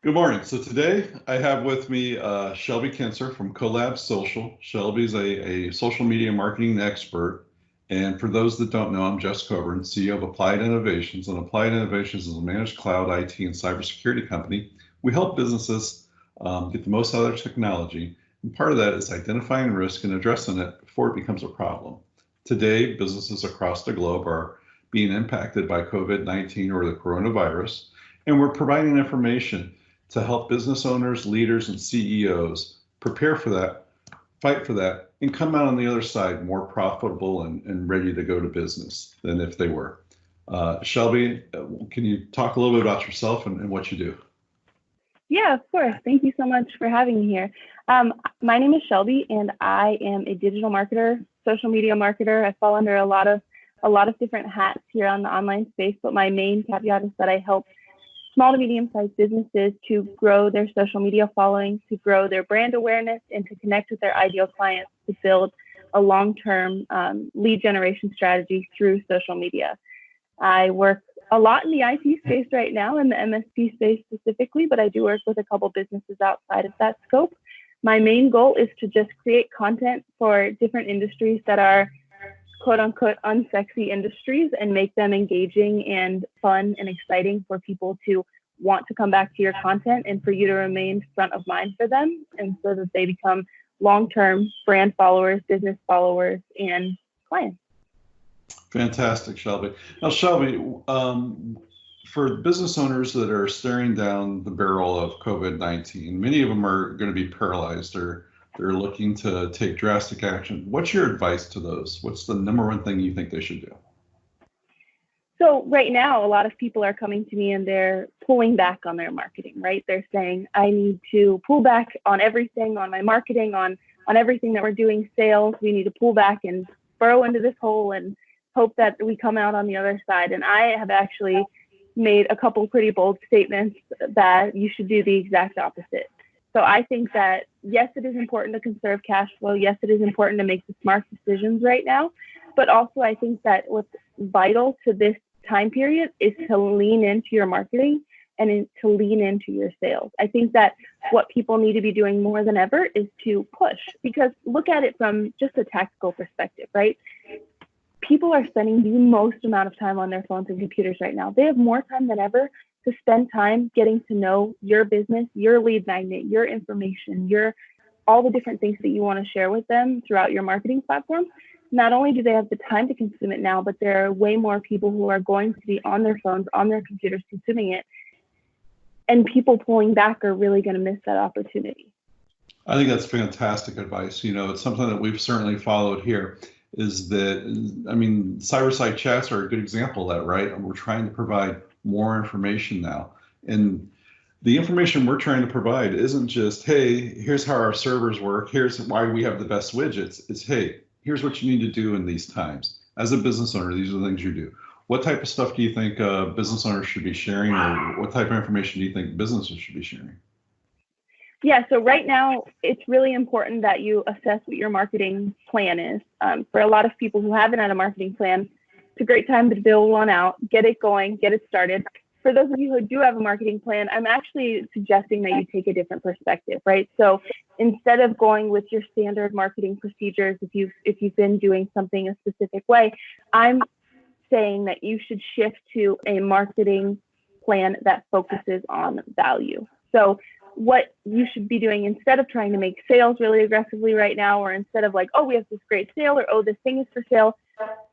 Good morning. So today I have with me Shelby Kinser from Collab Social. Shelby's a social media marketing expert. And for those that don't know, I'm Jess Coburn, CEO of Applied Innovations. And Applied Innovations is a managed cloud IT and cybersecurity company. We help businesses get the most out of their technology. And part of that is identifying risk and addressing it before it becomes a problem. Today, businesses across the globe are being impacted by COVID-19 or the coronavirus, and we're providing information to help business owners, leaders, and CEOs prepare for that, fight for that, and come out on the other side more profitable and ready to go to business than if they were. Shelby, can you talk a little bit about yourself and what you do? Yeah, of course. Thank you so much for having me here. My name is Shelby, and I am a digital marketer, social media marketer. I fall under a lot of different hats here on the online space, but my main caveat is that I help small to medium-sized businesses to grow their social media following, to grow their brand awareness, and to connect with their ideal clients to build a long-term lead generation strategy through social media. I work a lot in the IT space right now, in the MSP space specifically, but I do work with a couple businesses outside of that scope. My main goal is to just create content for different industries that are quote unquote unsexy industries and make them engaging and fun and exciting for people to want to come back to your content and for you to remain front of mind for them, and so that they become long-term brand followers, business followers, and clients. Fantastic, Shelby. Now, Shelby, for business owners that are staring down the barrel of COVID-19, many of them are going to be paralyzed or they're looking to take drastic action. What's your advice to those? What's the number one thing you think they should do? So right now, a lot of people are coming to me and they're pulling back on their marketing, right? They're saying, I need to pull back on everything, on my marketing, on everything that we're doing, sales. We need to pull back and burrow into this hole and hope that we come out on the other side. And I have actually made a couple pretty bold statements that you should do the exact opposite. So I think that, yes, it is important to conserve cash flow. Yes, it is important to make the smart decisions right now. But also, I think that what's vital to this time period is to lean into your marketing and to lean into your sales. I think that what people need to be doing more than ever is to push, because look at it from just a tactical perspective, right? People are spending the most amount of time on their phones and computers right now. They have more time than ever to spend time getting to know your business, your lead magnet, your information, all the different things that you want to share with them throughout your marketing platform. Not only do they have the time to consume it now, but there are way more people who are going to be on their phones, on their computers consuming it. And people pulling back are really going to miss that opportunity. I think that's fantastic advice. You know, it's something that we've certainly followed here. Is that, I mean, cyber chats are a good example of that, right? And we're trying to provide more information now. And the information we're trying to provide isn't just, hey, here's how our servers work, here's why we have the best widgets. It's, hey, here's what you need to do in these times. As a business owner, these are the things you do. What type of stuff do you think business owners should be sharing, or what type of information do you think businesses should be sharing? Yeah, so right now, it's really important that you assess what your marketing plan is. For a lot of people who haven't had a marketing plan, it's a great time to build one out, get it going, get it started. For those of you who do have a marketing plan, I'm actually suggesting that you take a different perspective, right? So instead of going with your standard marketing procedures, if you've been doing something a specific way, I'm saying that you should shift to a marketing plan that focuses on value. So what you should be doing, instead of trying to make sales really aggressively right now, or instead of like, oh, we have this great sale, or oh, this thing is for sale.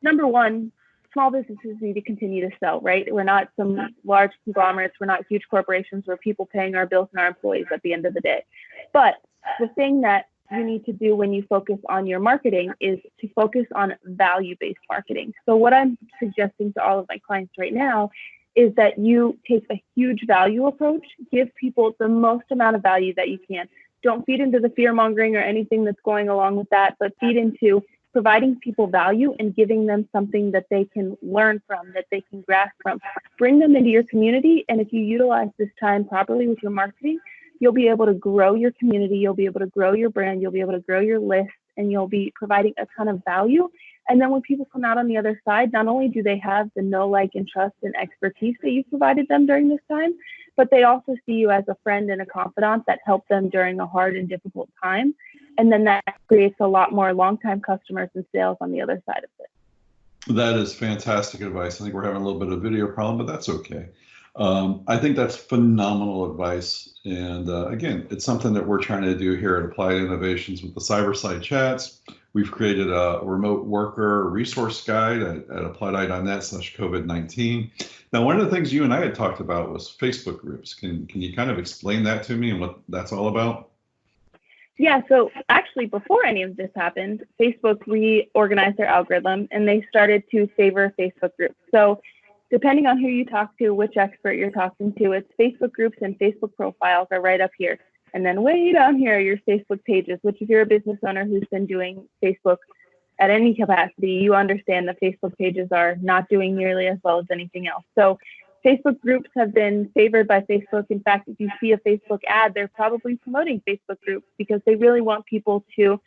Number one, small businesses need to continue to sell, right? We're not some large conglomerates. We're not huge corporations. We're people paying our bills and our employees at the end of the day. But the thing that you need to do when you focus on your marketing is to focus on value-based marketing. So what I'm suggesting to all of my clients right now is that you take a huge value approach, give people the most amount of value that you can. Don't feed into the fear mongering or anything that's going along with that, but feed into providing people value and giving them something that they can learn from, that they can grasp from. Bring them into your community, and if you utilize this time properly with your marketing, you'll be able to grow your community, you'll be able to grow your brand, you'll be able to grow your list, and you'll be providing a ton of value. And then when people come out on the other side, not only do they have the know, like, and trust and expertise that you provided them during this time, but they also see you as a friend and a confidant that helped them during a hard and difficult time. And then that creates a lot more long-time customers and sales on the other side of it. That is fantastic advice. I think we're having a little bit of a video problem, but that's okay. I think that's phenomenal advice. And again, it's something that we're trying to do here at Applied Innovations with the Cyberside Chats. We've created a remote worker resource guide at appliedi.net/COVID-19. Now, one of the things you and I had talked about was Facebook groups. Can you kind of explain that to me and what that's all about? Yeah, so actually before any of this happened, Facebook reorganized their algorithm and they started to favor Facebook groups. So depending on who you talk to, which expert you're talking to, it's Facebook groups and Facebook profiles are right up here. And then way down here are your Facebook pages, which if you're a business owner who's been doing Facebook at any capacity, you understand that Facebook pages are not doing nearly as well as anything else. So Facebook groups have been favored by Facebook. In fact, if you see a Facebook ad, they're probably promoting Facebook groups because they really want people to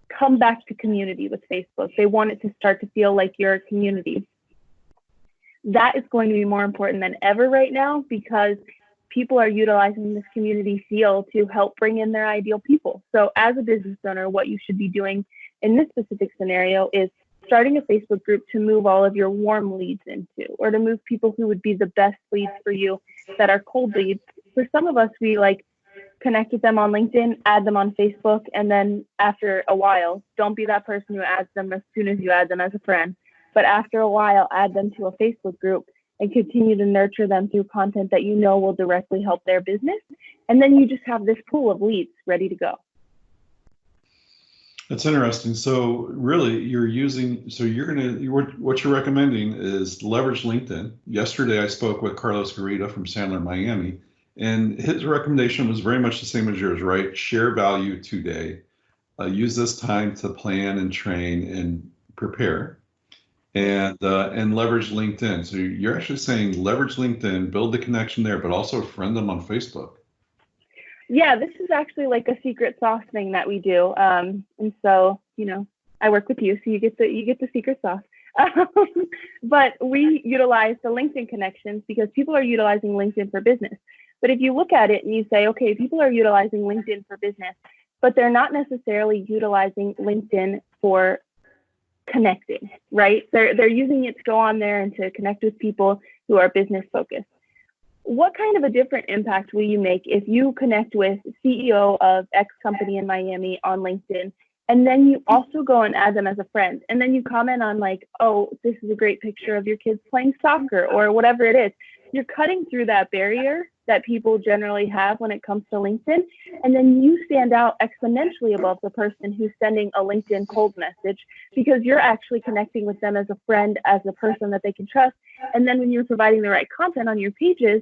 come back to community with Facebook. They want it to start to feel like you're a community. That is going to be more important than ever right now because people are utilizing this community feel to help bring in their ideal people. So as a business owner, what you should be doing in this specific scenario is starting a Facebook group to move all of your warm leads into, or to move people who would be the best leads for you that are cold leads. For some of us, we like connect with them on LinkedIn, add them on Facebook, and then after a while, don't be that person who adds them as soon as you add them as a friend, but after a while, add them to a Facebook group and continue to nurture them through content that you know will directly help their business. And then you just have this pool of leads ready to go. That's interesting. So really you're using, so what you're recommending is leverage LinkedIn. Yesterday I spoke with Carlos Garita from Sandler, Miami, and his recommendation was very much the same as yours, right? Share value today. Use this time to plan and train and prepare, and leverage LinkedIn. So you're actually saying leverage LinkedIn, build the connection there, but also friend them on Facebook. Yeah, this is actually like a secret sauce thing that we do. And so, you know, I work with you, so you get the secret sauce. But we utilize the LinkedIn connections because people are utilizing LinkedIn for business. But if you look at it and you say, okay, people are utilizing LinkedIn for business, but they're not necessarily utilizing LinkedIn for connecting, right? They're using it to go on there and to connect with people who are business focused. What kind of a different impact will you make if you connect with CEO of X company in Miami on LinkedIn, and then you also go and add them as a friend, and then you comment on like, oh, this is a great picture of your kids playing soccer or whatever it is. You're cutting through that barrier that people generally have when it comes to LinkedIn, and then you stand out exponentially above the person who's sending a LinkedIn cold message because you're actually connecting with them as a friend, as a person that they can trust. And then when you're providing the right content on your pages,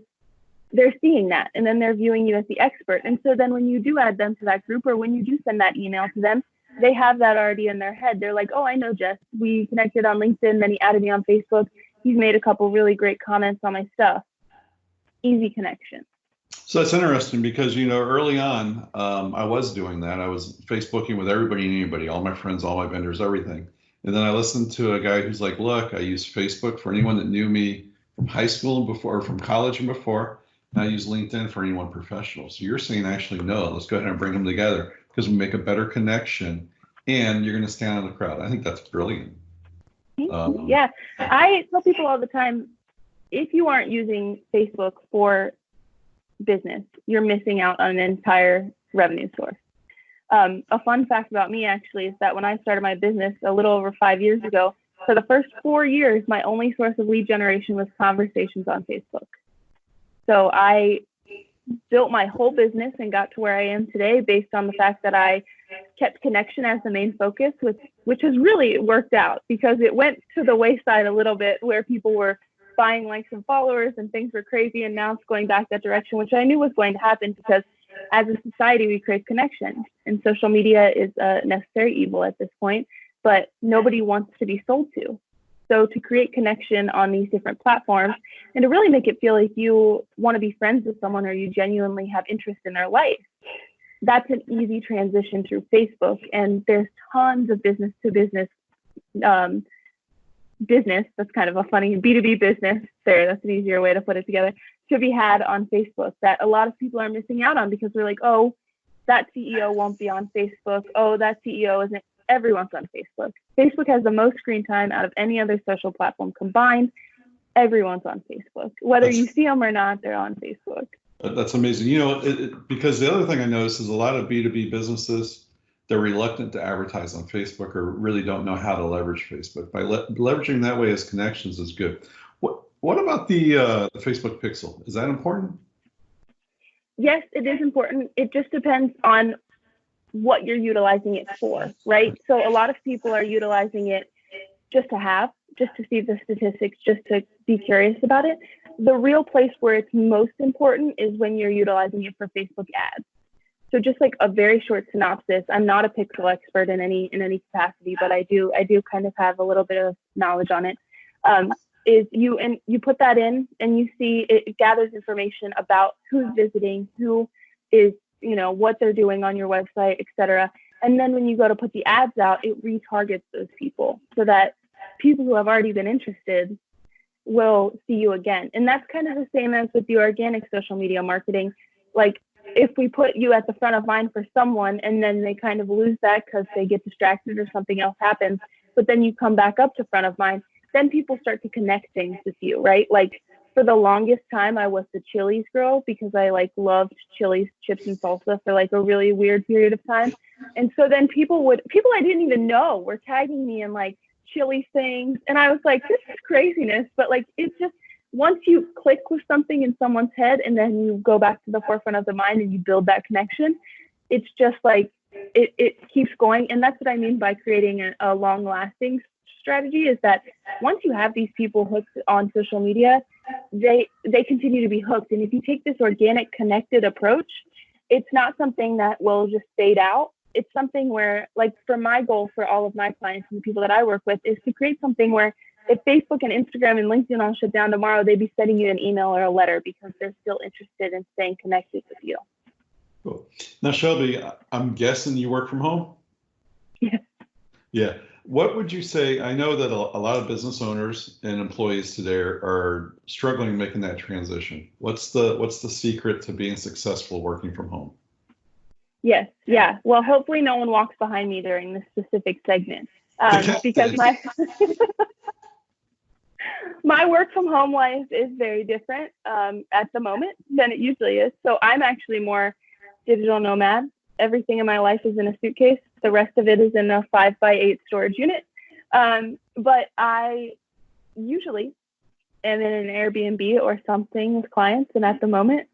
they're seeing that, and then they're viewing you as the expert. And so then when you do add them to that group, or when you do send that email to them, they have that already in their head. They're like, oh, I know Jess. We connected on LinkedIn, then he added me on Facebook. He's made a couple really great comments on my stuff. Easy connection. So that's interesting because, you know, early on, I was doing that. I was Facebooking with everybody and anybody, all my friends, all my vendors, everything. And then I listened to a guy who's like, look, I use Facebook for anyone that knew me from high school and before, or from college and before. And I use LinkedIn for anyone professional. So you're saying actually, no, let's go ahead and bring them together because we make a better connection and you're going to stand out of the crowd. I think that's brilliant. Yeah, I tell people all the time, if you aren't using Facebook for business, you're missing out on an entire revenue source. A fun fact about me actually is that when I started my business a little over 5 years ago, for the first 4 years, my only source of lead generation was conversations on Facebook. So I built my whole business and got to where I am today based on the fact that I kept connection as the main focus, which has really worked out because it went to the wayside a little bit where people were buying likes and followers and things were crazy, and now it's going back that direction, which I knew was going to happen because as a society we crave connection, and social media is a necessary evil at this point, but nobody wants to be sold to. So to create connection on these different platforms and to really make it feel like you want to be friends with someone or you genuinely have interest in their life, that's an easy transition through Facebook. And there's tons of business to business, that's kind of a funny B2B business there. That's an easier way to put it together. to be had on Facebook that a lot of people are missing out on because we're like, oh, that CEO won't be on Facebook. Oh, that CEO isn't. Everyone's on Facebook. Facebook has the most screen time out of any other social platform combined. Everyone's on Facebook. Whether you see them or not, they're on Facebook. That's amazing. Because the other thing I noticed is a lot of B2B businesses, they're reluctant to advertise on Facebook or really don't know how to leverage Facebook. By leveraging that way as connections is good. What about the Facebook Pixel? Is that important? Yes, it is important. It just depends on what you're utilizing it for, right? So a lot of people are utilizing it just to see the statistics, just to be curious about it. The real place where it's most important is when you're utilizing it for Facebook ads. So just like a very short synopsis, I'm not a pixel expert in any capacity, but I do kind of have a little bit of knowledge on it. Is you put that in and you see it gathers information about who's visiting, who is, what they're doing on your website, etc. And then when you go to put the ads out, it retargets those people so that people who have already been interested will see you again. And that's kind of the same as with the organic social media marketing. Like if we put you at the front of mind for someone and then they kind of lose that because they get distracted or something else happens, but then you come back up to front of mind, then people start to connect things with you, right? Like for the longest time, I was the Chili's girl because I loved Chili's chips and salsa for like a really weird period of time. And so then people I didn't even know were tagging me in like Chili things. And I was like, this is craziness. But like, it's just, once you click with something in someone's head and then you go back to the forefront of the mind and you build that connection, it's just like, it keeps going. And that's what I mean by creating a long lasting strategy, is that once you have these people hooked on social media, they continue to be hooked. And if you take this organic connected approach, it's not something that will just fade out. It's something where, like, for my goal for all of my clients and the people that I work with is to create something where if Facebook and Instagram and LinkedIn all shut down tomorrow, they'd be sending you an email or a letter because they're still interested in staying connected with you. Cool. Now, Shelby, I'm guessing you work from home? Yes. Yeah. What would you say? I know that a lot of business owners and employees today are struggling making that transition. What's the secret to being successful working from home? Yes. Yeah. Well, hopefully no one walks behind me during this specific segment because my work from home life is very different at the moment than it usually is. So I'm actually more digital nomad. Everything in my life is in a suitcase. The rest of it is in a 5x8 storage unit. But I usually am in an Airbnb or something with clients. And at the moment,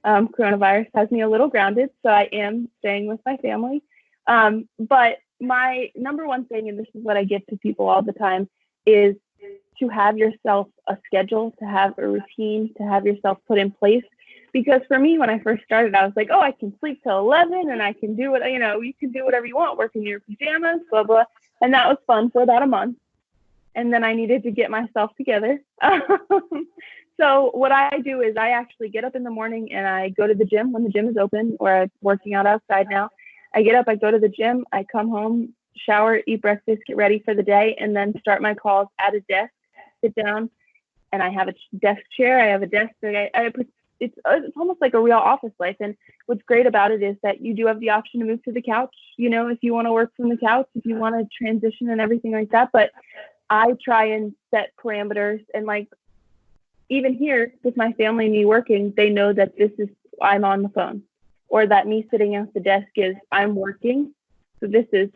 coronavirus has me a little grounded. So I am staying with my family. But my number one thing, and this is what I give to people all the time, is to have yourself a schedule, to have a routine, to have yourself put in place. Because for me, when I first started, I was like, oh, I can sleep till 11 and I can do it, you can do whatever you want, work in your pajamas, blah, blah. And that was fun for about a month. And then I needed to get myself together. So what I do is I actually get up in the morning and I go to the gym when the gym is open, or I'm working out outside now. I get up, I go to the gym, I come home, shower, eat breakfast, get ready for the day, and then start my calls at a desk, sit down, and I have a desk chair. I have a desk that it's almost like a real office life. And what's great about it is that you do have the option to move to the couch, if you want to work from the couch, if you want to transition and everything like that. But I try and set parameters, and like even here with my family and me working, they know that I'm on the phone, or that me sitting at the desk is I'm working. So this is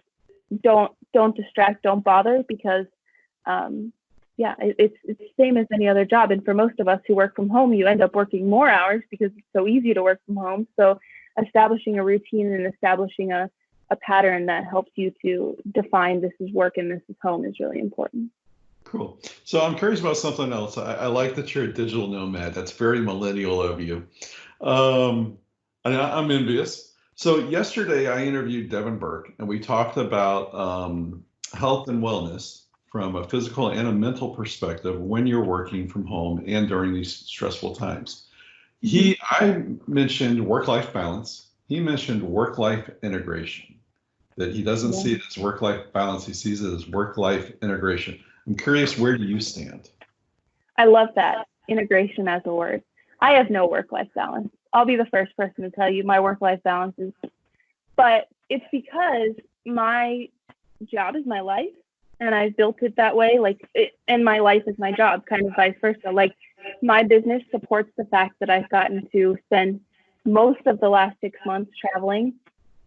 don't distract, don't bother, because it's the same as any other job. And for most of us who work from home, you end up working more hours because it's so easy to work from home. So establishing a routine and establishing a pattern that helps you to define this is work and this is home is really important. Cool. So I'm curious about something else. I like that you're a digital nomad. That's very millennial of you. And I'm envious. So yesterday I interviewed Devin Burke, and we talked about health and wellness from a physical and a mental perspective when you're working from home and during these stressful times. I mentioned work-life balance. He mentioned work-life integration, that he doesn't see it as work-life balance. He sees it as work-life integration. I'm curious, where do you stand? I love that, integration as a word. I have no work-life balance. I'll be the first person to tell you my work-life balance is, but it's because my job is my life and I've built it that way. And my life is my job, kind of vice versa. Like my business supports the fact that I've gotten to spend most of the last 6 months traveling.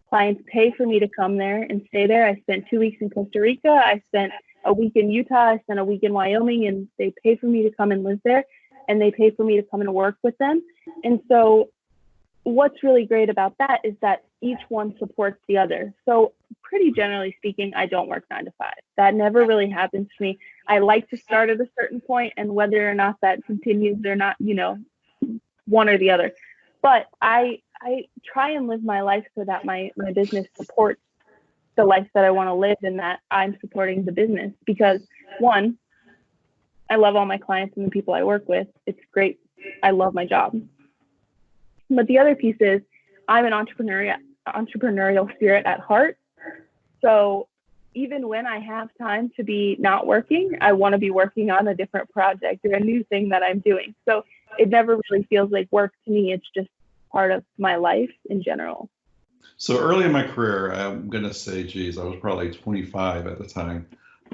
Clients pay for me to come there and stay there. I spent 2 weeks in Costa Rica. I spent a week in Utah. I spent a week in Wyoming, and they pay for me to come and live there, and they pay for me to come and work with them. And so what's really great about that is that each one supports the other. So pretty generally speaking, I don't work 9 to 5. That never really happens to me. I like to start at a certain point, and whether or not that continues or not, one or the other. But I try and live my life so that my business supports the life that I want to live and that I'm supporting the business. Because one, I love all my clients and the people I work with. It's great. I love my job. But the other piece is I'm an entrepreneurial spirit at heart. So even when I have time to be not working, I want to be working on a different project or a new thing that I'm doing. So it never really feels like work to me. It's just part of my life in general. So early in my career, I'm going to say, geez, I was probably 25 at the time.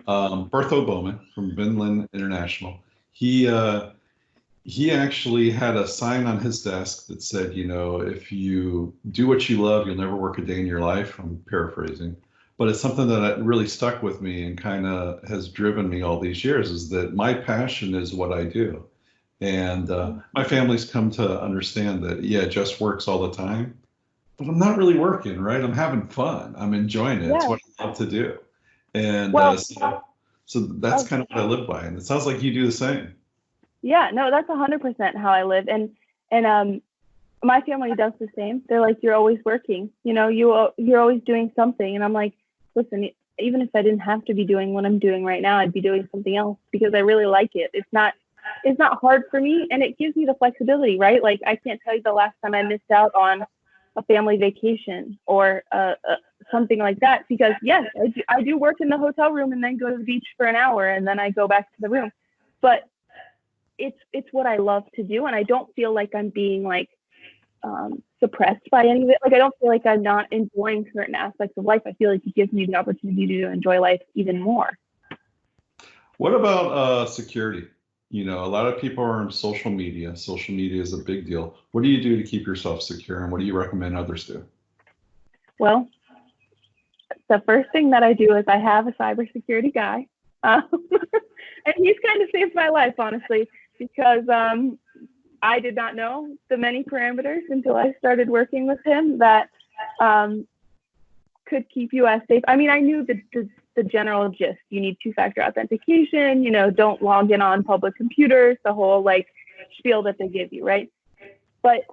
Bertho Bowman from Vinland International, he actually had a sign on his desk that said, if you do what you love, you'll never work a day in your life. I'm paraphrasing, but it's something that really stuck with me and kind of has driven me all these years, is that my passion is what I do. And my family's come to understand that, yeah, Jess works all the time, but I'm not really working, right? I'm having fun. I'm enjoying it. Yeah. It's what I love to do. And so that's kind of what I live by. And it sounds like you do the same. Yeah, no, that's 100% how I live. And my family does the same. They're like, you're always working, you're always doing something. And I'm like, listen, even if I didn't have to be doing what I'm doing right now, I'd be doing something else because I really like it. It's not hard for me, and it gives me the flexibility, right? Like I can't tell you the last time I missed out on a family vacation or something like that, because yes, I do work in the hotel room and then go to the beach for an hour and then I go back to the room. But it's what I love to do, and I don't feel like I'm being suppressed by any of it. Like I don't feel like I'm not enjoying certain aspects of life. I feel like it gives me the opportunity to enjoy life even more. What about security? A lot of people are on social media. Social media is a big deal. What do you do to keep yourself secure, and what do you recommend others do? Well, the first thing that I do is I have a cybersecurity guy, and he's kind of saved my life, honestly, because I did not know the many parameters until I started working with him that could keep you as safe. I mean, I knew the general gist. You need two-factor authentication, don't log in on public computers, the whole spiel that they give you, right? But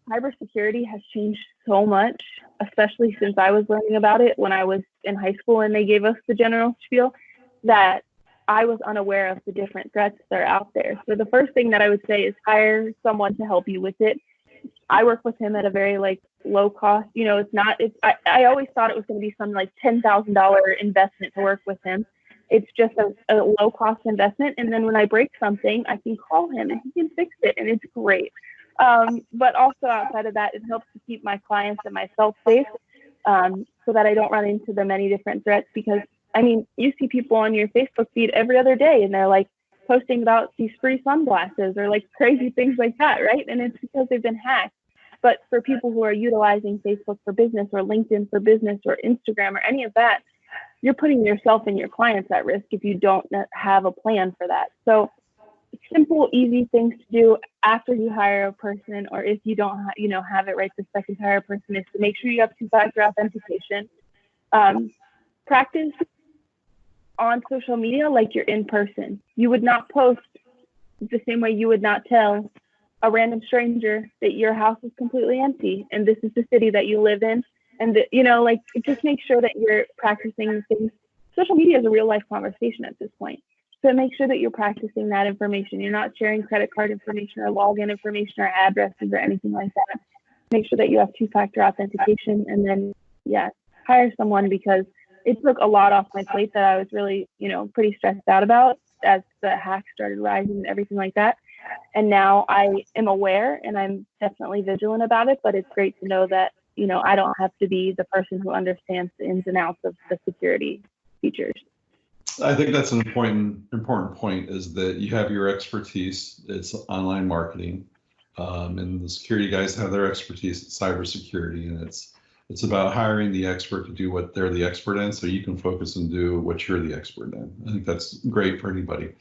cybersecurity has changed so much, especially since I was learning about it when I was in high school and they gave us the general spiel, that I was unaware of the different threats that are out there. So the first thing that I would say is hire someone to help you with it. I work with him at a very low cost. I always thought it was going to be some $10,000 investment to work with him. It's just a low cost investment. And then when I break something, I can call him and he can fix it, and it's great. But also outside of that, it helps to keep my clients and myself safe, so that I don't run into the many different threats. Because I mean, you see people on your Facebook feed every other day and they're posting about these free sunglasses or crazy things like that, right? And it's because they've been hacked. But for people who are utilizing Facebook for business or LinkedIn for business or Instagram or any of that, you're putting yourself and your clients at risk if you don't have a plan for that. So simple, easy things to do after you hire a person, or if you don't have it right the second to hire a person, is to make sure you have two-factor authentication. Practice on social media like you're in person. You would not post the same way you would not tell a random stranger that your house is completely empty and this is the city that you live in. And just make sure that you're practicing things. Social media is a real life conversation at this point. So make sure that you're practicing that information. You're not sharing credit card information or login information or addresses or anything like that. Make sure that you have two-factor authentication, and then, hire someone, because it took a lot off my plate that I was really, pretty stressed out about as the hacks started rising and everything like that. And now I am aware and I'm definitely vigilant about it, but it's great to know that, I don't have to be the person who understands the ins and outs of the security features. I think that's an important point, is that you have your expertise. It's online marketing, and the security guys have their expertise in cybersecurity, and it's about hiring the expert to do what they're the expert in, so you can focus and do what you're the expert in. I think that's great for anybody.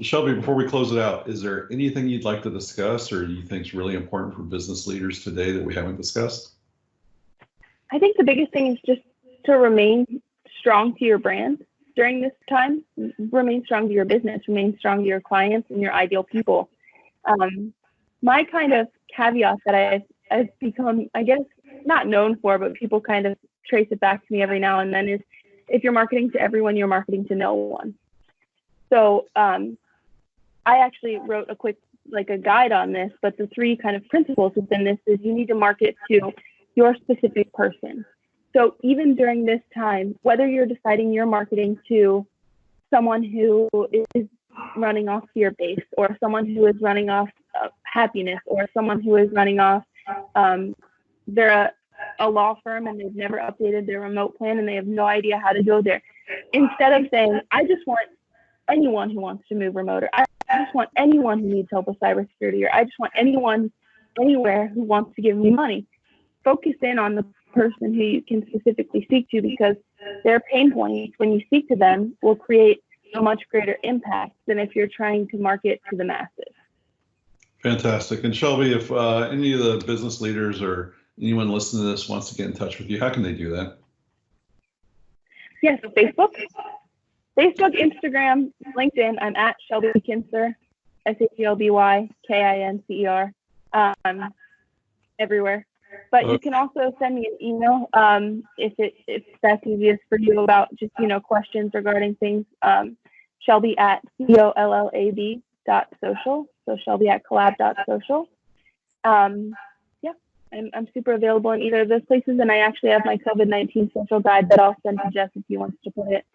Shelby, before we close it out, is there anything you'd like to discuss or you think is really important for business leaders today that we haven't discussed? I think the biggest thing is just to remain strong to your brand during this time, remain strong to your business, remain strong to your clients and your ideal people. My kind of caveat that I've become, I guess, not known for, but people kind of trace it back to me every now and then, is if you're marketing to everyone, you're marketing to no one. So I actually wrote a guide on this, but the 3 kind of principles within this is you need to market to your specific person. So even during this time, whether you're deciding you're marketing to someone who is running off fear base, or someone who is running off happiness, or someone who is running off, they're a law firm and they've never updated their remote plan and they have no idea how to go there. Instead of saying, I just want anyone who wants to move remote, or I just want anyone who needs help with cybersecurity, or I just want anyone anywhere who wants to give me money. Focus in on the person who you can specifically speak to, because their pain points, when you speak to them, will create a much greater impact than if you're trying to market to the masses. Fantastic. And Shelby, if any of the business leaders or anyone listening to this wants to get in touch with you, how can they do that? Yes, Facebook, Instagram, LinkedIn. I'm at Shelby Kinser, SHELBYKINCER, everywhere. But you can also send me an email if that's easiest for you, about just questions regarding things. Shelby at COLLAB.social. So Shelby at collab.social. Yeah, I'm super available in either of those places, and I actually have my COVID-19 social guide that I'll send to Jess if he wants to put it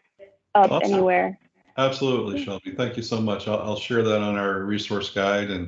up anywhere. Absolutely, Shelby. Thank you so much. I'll share that on our resource guide, and